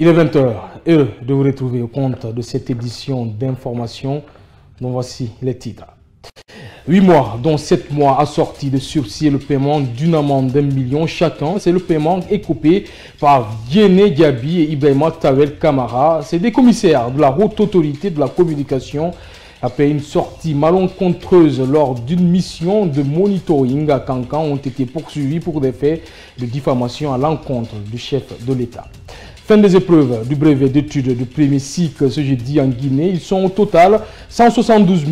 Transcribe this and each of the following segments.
Il est 20h, heureux de vous retrouver au compte de cette édition d'information dont voici les titres. 8 mois, dont 7 mois assortis de sursis et le paiement d'une amende d'1 million chacun. C'est le paiement écopé par Diéné Diaby et Ibrahima Tawel Camara. C'est des commissaires de la Haute Autorité de la Communication après une sortie malencontreuse lors d'une mission de monitoring à Kankan ont été poursuivis pour des faits de diffamation à l'encontre du chef de l'État. Fin des épreuves du brevet d'études du premier cycle ce jeudi en Guinée. Ils sont au total 172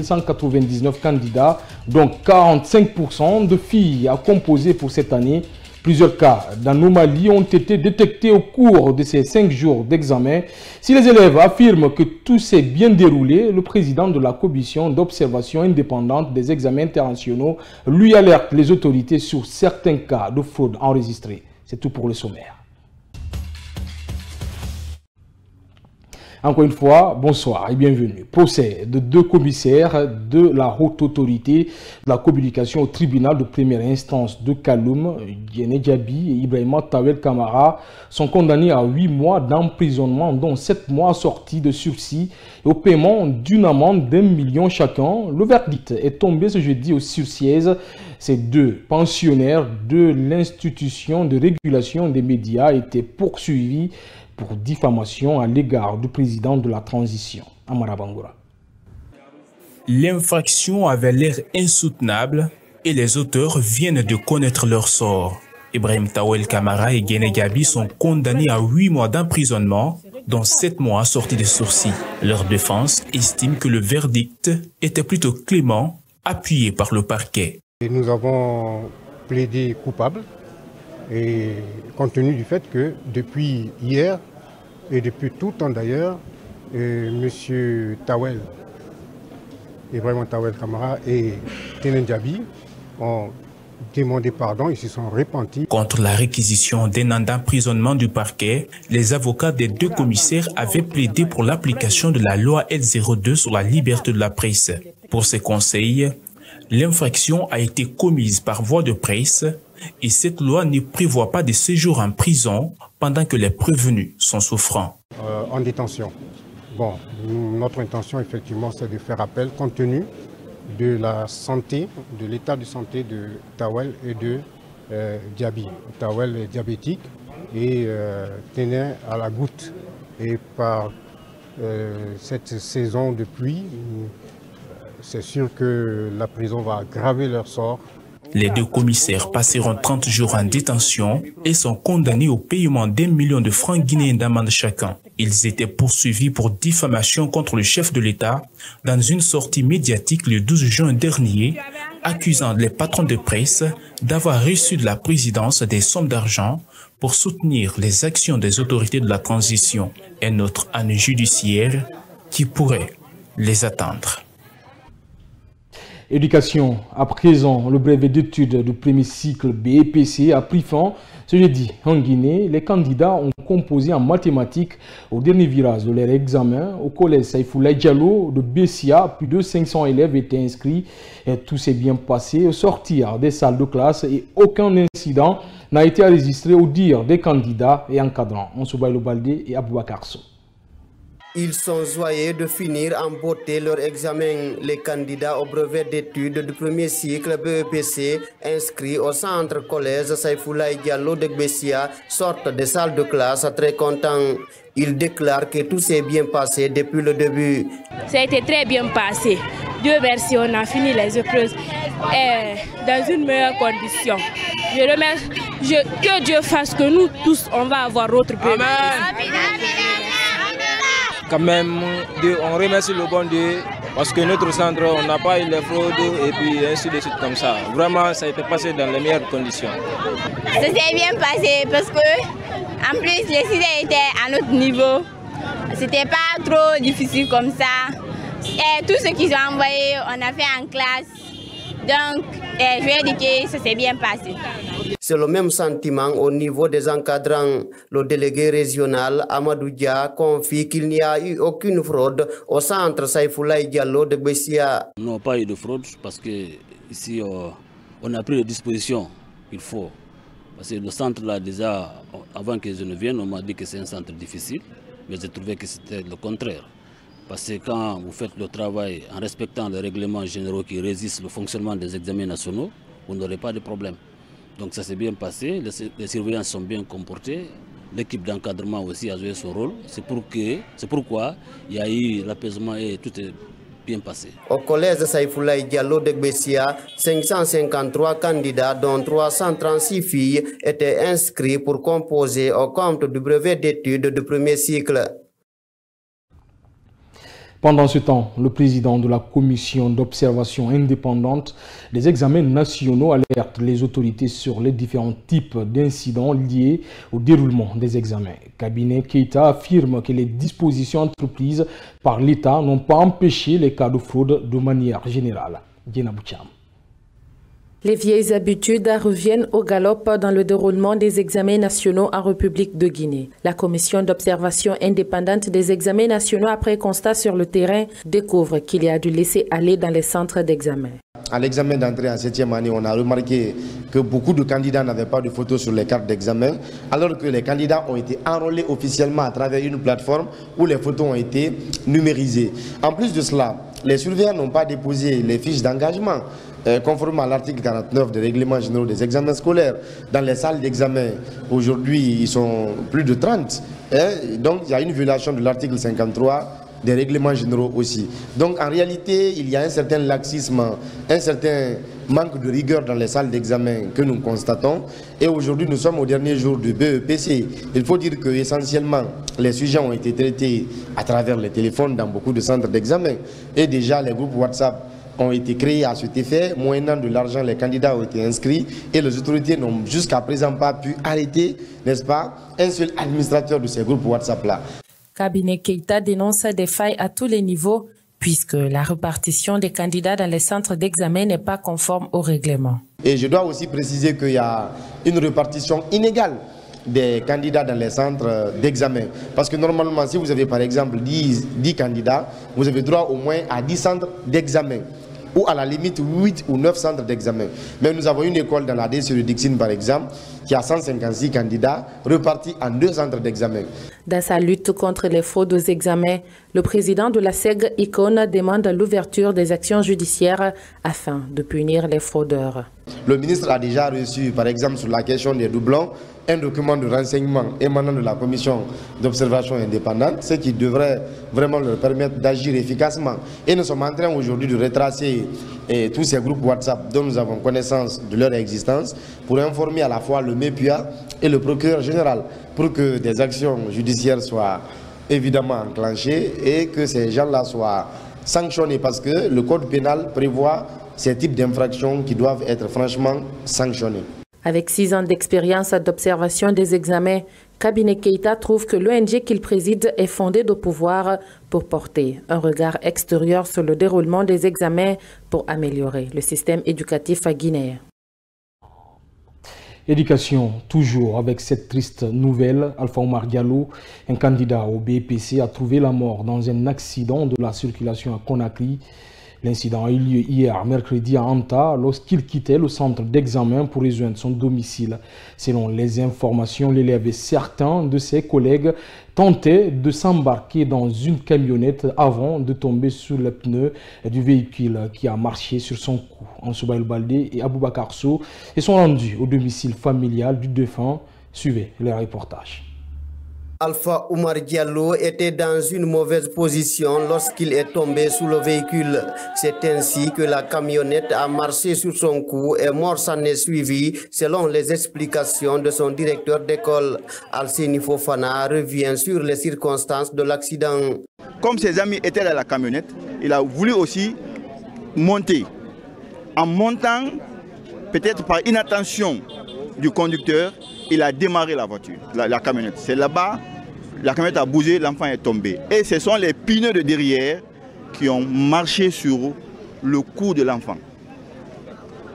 199 candidats, dont 45% de filles à composer pour cette année. Plusieurs cas d'anomalie ont été détectés au cours de ces 5 jours d'examen. Si les élèves affirment que tout s'est bien déroulé, le président de la commission d'observation indépendante des examens internationaux lui alerte les autorités sur certains cas de fraude enregistrés. C'est tout pour le sommaire. Encore une fois, bonsoir et bienvenue. Procès de 2 commissaires de la Haute Autorité de la Communication au tribunal de première instance de Kaloum, Diéné Diaby et Ibrahima Tawel Camara, sont condamnés à 8 mois d'emprisonnement, dont 7 mois assortis de sursis et au paiement d'une amende d'1 million chacun. Le verdict est tombé ce jeudi au sursiège. Ces 2 pensionnaires de l'institution de régulation des médias étaient poursuivis pour diffamation à l'égard du président de la transition, Amara Bangoura. L'infraction avait l'air insoutenable et les auteurs viennent de connaître leur sort. Ibrahima Tawel Camara et Diéné Diaby sont condamnés à 8 mois d'emprisonnement, dont 7 mois assortis de sursis. Leur défense estime que le verdict était plutôt clément, appuyé par le parquet. Et nous avons plaidé coupable, et compte tenu du fait que depuis hier, et depuis tout temps d'ailleurs, M. Tawel, Ibrahima Tawel Camara et Diéné Diaby ont demandé pardon, ils se sont repentis. Contre la réquisition d'un an d'emprisonnement du parquet, les avocats des 2 commissaires avaient plaidé pour l'application de la loi L02 sur la liberté de la presse. Pour ces conseils, l'infraction a été commise par voie de presse et cette loi ne prévoit pas de séjour en prison pendant que les prévenus sont souffrants. En détention. Bon, notre intention effectivement c'est de faire appel compte tenu de la santé, de l'état de santé de Tawel et de Diaby. Tawel est diabétique et tenait à la goutte. Et par cette saison de pluie, c'est sûr que la prison va aggraver leur sort. Les 2 commissaires passeront 30 jours en détention et sont condamnés au paiement d'1 million de francs guinéens d'amende chacun. Ils étaient poursuivis pour diffamation contre le chef de l'État dans une sortie médiatique le 12 juin dernier, accusant les patrons de presse d'avoir reçu de la présidence des sommes d'argent pour soutenir les actions des autorités de la transition. Un autre année judiciaire qui pourrait les attendre. Éducation, à présent, le brevet d'études du premier cycle BEPC a pris fin ce jeudi en Guinée. Les candidats ont composé en mathématiques au dernier virage de leur examen. Au collège Saïfoulaye Diallo de Bessia, plus de 500 élèves étaient inscrits et tout s'est bien passé au sortir des salles de classe et aucun incident n'a été enregistré au dire des candidats et encadrants. Monsoubaïlo Baldé et Aboubakar Sow. Ils sont joyeux de finir en beauté leur examen. Les candidats au brevet d'études du premier cycle BEPC inscrits au centre collège Saïfoulaye Diallo de Bessia sortent des salles de classe très contents. Ils déclarent que tout s'est bien passé depuis le début. Ça a été très bien passé. Dieu merci, on a fini les épreuves dans une meilleure condition. Je remercie, que Dieu fasse que nous tous, on va avoir notre brevet. Quand même, on remercie le bon Dieu parce que notre centre, on n'a pas eu les fraudes et puis ainsi de suite comme ça. Vraiment, ça a été passé dans les meilleures conditions. Ça s'est bien passé parce que, en plus, les idées étaient à notre niveau. C'était pas trop difficile comme ça. Et tout ce qu'ils ont envoyé, on a fait en classe. Donc, je vais dire que ça s'est bien passé. C'est le même sentiment au niveau des encadrants. Le délégué régional Amadou Dia confie qu'il n'y a eu aucune fraude au centre Saïfoulaye Diallo de Bessia. Non, pas eu de fraude parce que ici on a pris les dispositions qu'il faut. Parce que le centre là déjà, avant que je ne vienne, on m'a dit que c'est un centre difficile, mais j'ai trouvé que c'était le contraire. Parce que quand vous faites le travail en respectant les règlements généraux qui régissent le fonctionnement des examens nationaux, vous n'aurez pas de problème. Donc ça s'est bien passé, les surveillants sont bien comportés, l'équipe d'encadrement aussi a joué son rôle. C'est pourquoi il y a eu l'apaisement et tout est bien passé. Au collège de Saïfoulaye Diallo de Gbessia, 553 candidats dont 336 filles étaient inscrits pour composer au compte du brevet d'études de premier cycle. Pendant ce temps, le président de la commission d'observation indépendante des examens nationaux alerte les autorités sur les différents types d'incidents liés au déroulement des examens. Cabinet Keita affirme que les dispositions entreprises par l'État n'ont pas empêché les cas de fraude de manière générale. Diena Boucham. Les vieilles habitudes reviennent au galop dans le déroulement des examens nationaux en République de Guinée. La commission d'observation indépendante des examens nationaux, après constat sur le terrain, découvre qu'il y a du laisser-aller dans les centres d'examen. À l'examen d'entrée en 7e année, on a remarqué que beaucoup de candidats n'avaient pas de photos sur les cartes d'examen, alors que les candidats ont été enrôlés officiellement à travers une plateforme où les photos ont été numérisées. En plus de cela, les surveillants n'ont pas déposé les fiches d'engagement. Conformément à l'article 49 des règlements généraux des examens scolaires, dans les salles d'examen, aujourd'hui, ils sont plus de 30. Donc, il y a une violation de l'article 53 des règlements généraux aussi. Donc, en réalité, il y a un certain laxisme, un certain manque de rigueur dans les salles d'examen que nous constatons. Et aujourd'hui, nous sommes au dernier jour du BEPC. Il faut dire que essentiellement, les sujets ont été traités à travers les téléphones dans beaucoup de centres d'examen. Et déjà, les groupes WhatsApp ont été créés à cet effet. Moyennant de l'argent, les candidats ont été inscrits et les autorités n'ont jusqu'à présent pas pu arrêter, n'est-ce pas, un seul administrateur de ces groupes WhatsApp-là. Cabinet Keita dénonce des failles à tous les niveaux puisque la répartition des candidats dans les centres d'examen n'est pas conforme au règlement. Et je dois aussi préciser qu'il y a une répartition inégale des candidats dans les centres d'examen. Parce que normalement, si vous avez par exemple 10 candidats, vous avez droit au moins à 10 centres d'examen. Ou à la limite 8 ou 9 centres d'examen. Mais nous avons une école dans la DC de Dixine par exemple, qui a 156 candidats repartis en 2 centres d'examen. Dans sa lutte contre les fraudes aux examens, le président de la SEG, Icône, demande l'ouverture des actions judiciaires afin de punir les fraudeurs. Le ministre a déjà reçu, par exemple, sur la question des doublons, un document de renseignement émanant de la commission d'observation indépendante, ce qui devrait vraiment leur permettre d'agir efficacement. Et nous sommes en train aujourd'hui de retracer tous ces groupes WhatsApp dont nous avons connaissance de leur existence pour informer à la fois le MEPUA et le procureur général pour que des actions judiciaires soient évidemment enclenchées et que ces gens-là soient sanctionnés parce que le code pénal prévoit ces types d'infractions qui doivent être franchement sanctionnés. Avec 6 ans d'expérience d'observation des examens, Cabinet Keita trouve que l'ONG qu'il préside est fondée de pouvoir pour porter un regard extérieur sur le déroulement des examens pour améliorer le système éducatif guinéen. Éducation, toujours avec cette triste nouvelle, Alpha Oumar Diallo, un candidat au BEPC, a trouvé la mort dans un accident de la circulation à Conakry. L'incident a eu lieu hier, mercredi, à Anta, lorsqu'il quittait le centre d'examen pour rejoindre son domicile. Selon les informations, l'élève et certains de ses collègues tentaient de s'embarquer dans une camionnette avant de tomber sur le pneu du véhicule qui a marché sur son cou. Ansouba El Baldé et Aboubakar Sow sont rendus au domicile familial du défunt. Suivez les reportages. Alpha Oumar Diallo était dans une mauvaise position lorsqu'il est tombé sous le véhicule. C'est ainsi que la camionnette a marché sur son cou et mort s'en est suivi, selon les explications de son directeur d'école. Alseni Fofana revient sur les circonstances de l'accident. Comme ses amis étaient dans la camionnette, il a voulu aussi monter. En montant, peut-être par inattention du conducteur, il a démarré la voiture, la camionnette. C'est là-bas, la camionnette a bougé, l'enfant est tombé. Et ce sont les pneus de derrière qui ont marché sur le cou de l'enfant.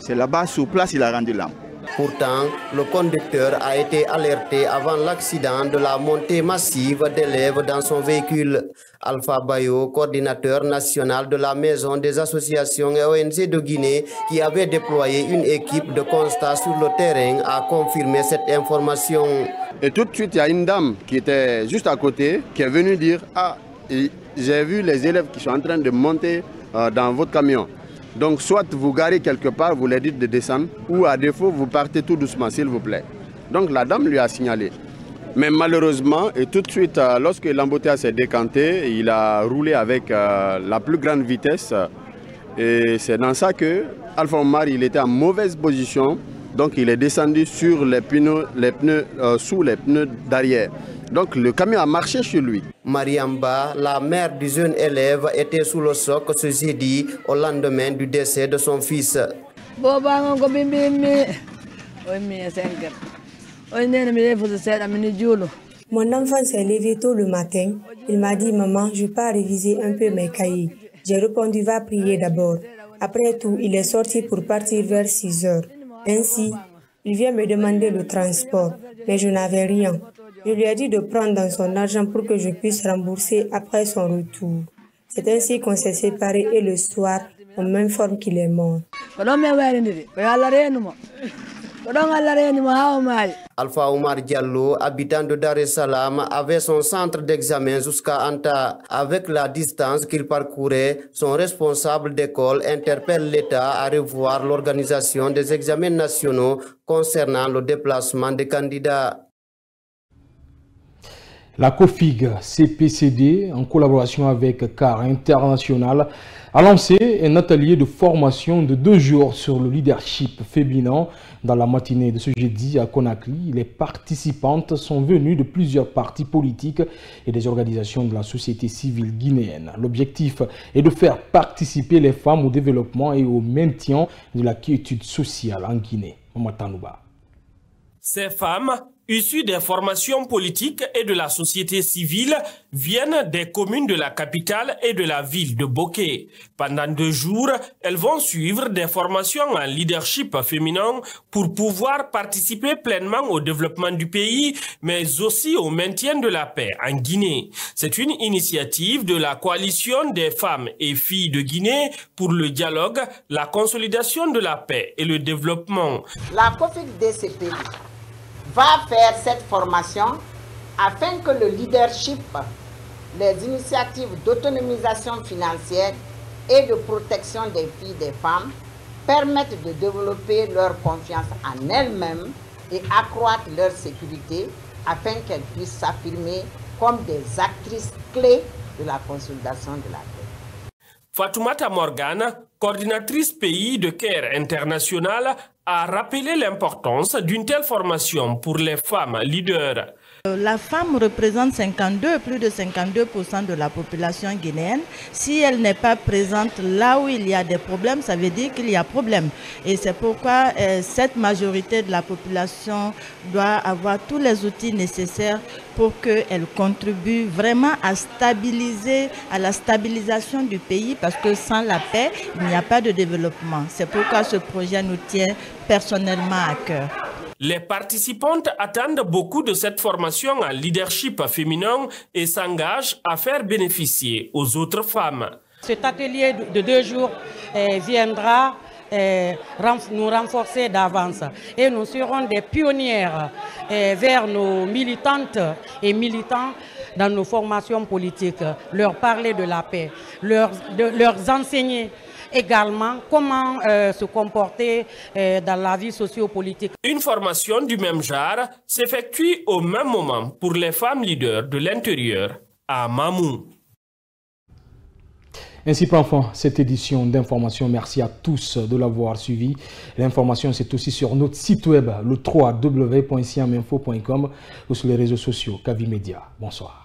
C'est là-bas, sur place, il a rendu l'âme. Pourtant, le conducteur a été alerté avant l'accident de la montée massive d'élèves dans son véhicule. Alpha Bayo, coordinateur national de la Maison des associations et ONG de Guinée, qui avait déployé une équipe de constat sur le terrain, a confirmé cette information. Et tout de suite, il y a une dame qui était juste à côté, qui est venue dire « Ah, j'ai vu les élèves qui sont en train de monter dans votre camion. Donc soit vous garez quelque part, vous leur dites de descendre, ou à défaut, vous partez tout doucement, s'il vous plaît. » Donc la dame lui a signalé. Mais malheureusement, et tout de suite, lorsque l'embouteillage s'est décanté, il a roulé avec la plus grande vitesse. Et c'est dans ça que Alpha Omar, il était en mauvaise position. Donc il est descendu sur les pneus sous les pneus d'arrière. Donc le camion a marché sur lui. Mariamba, la mère du jeune élève, était sous le choc ce jeudi au lendemain du décès de son fils. Mon enfant s'est levé tôt le matin. Il m'a dit « Maman, je pars réviser un peu mes cahiers ». J'ai répondu « Va prier d'abord ». Après tout, il est sorti pour partir vers 6 heures. Ainsi, il vient me demander le transport, mais je n'avais rien. Je lui ai dit de prendre dans son argent pour que je puisse rembourser après son retour. C'est ainsi qu'on s'est séparés et le soir, on m'informe qu'il est mort. Alpha Omar Diallo, habitant de Dar es Salaam, avait son centre d'examen jusqu'à Anta. Avec la distance qu'il parcourait, son responsable d'école interpelle l'État à revoir l'organisation des examens nationaux concernant le déplacement des candidats. La COFIG CPCD, en collaboration avec CAR International, a lancé un atelier de formation de 2 jours sur le leadership féminin. Dans la matinée de ce jeudi à Conakry, les participantes sont venues de plusieurs partis politiques et des organisations de la société civile guinéenne. L'objectif est de faire participer les femmes au développement et au maintien de la quiétude sociale en Guinée. Mamatanoua. Ces femmes, issues des formations politiques et de la société civile, viennent des communes de la capitale et de la ville de Bokeh. Pendant 2 jours, elles vont suivre des formations en leadership féminin pour pouvoir participer pleinement au développement du pays, mais aussi au maintien de la paix en Guinée. C'est une initiative de la coalition des femmes et filles de Guinée pour le dialogue, la consolidation de la paix et le développement. La COFIG-DCPD va faire cette formation afin que le leadership, les initiatives d'autonomisation financière et de protection des filles et des femmes permettent de développer leur confiance en elles-mêmes et accroître leur sécurité afin qu'elles puissent s'affirmer comme des actrices clés de la consolidation de la paix. Fatoumata Morgane, coordinatrice pays de CAR International, a rappelé l'importance d'une telle formation pour les femmes leaders. La femme représente plus de 52% de la population guinéenne. Si elle n'est pas présente là où il y a des problèmes, ça veut dire qu'il y a problème. Et c'est pourquoi cette majorité de la population doit avoir tous les outils nécessaires pour qu'elle contribue vraiment à stabiliser, à la stabilisation du pays, parce que sans la paix, il n'y a pas de développement. C'est pourquoi ce projet nous tient personnellement à cœur. Les participantes attendent beaucoup de cette formation en leadership féminin et s'engagent à faire bénéficier aux autres femmes. Cet atelier de 2 jours viendra nous renforcer d'avance et nous serons des pionnières vers nos militantes et militants dans nos formations politiques, leur parler de la paix, leur enseigner également comment se comporter dans la vie socio-politique. Une formation du même genre s'effectue au même moment pour les femmes leaders de l'intérieur à Mamou. Ainsi prend fin cette édition d'information. Merci à tous de l'avoir suivi. L'information c'est aussi sur notre site web, le www.siaminfo.com ou sur les réseaux sociaux Kavi Media. Bonsoir.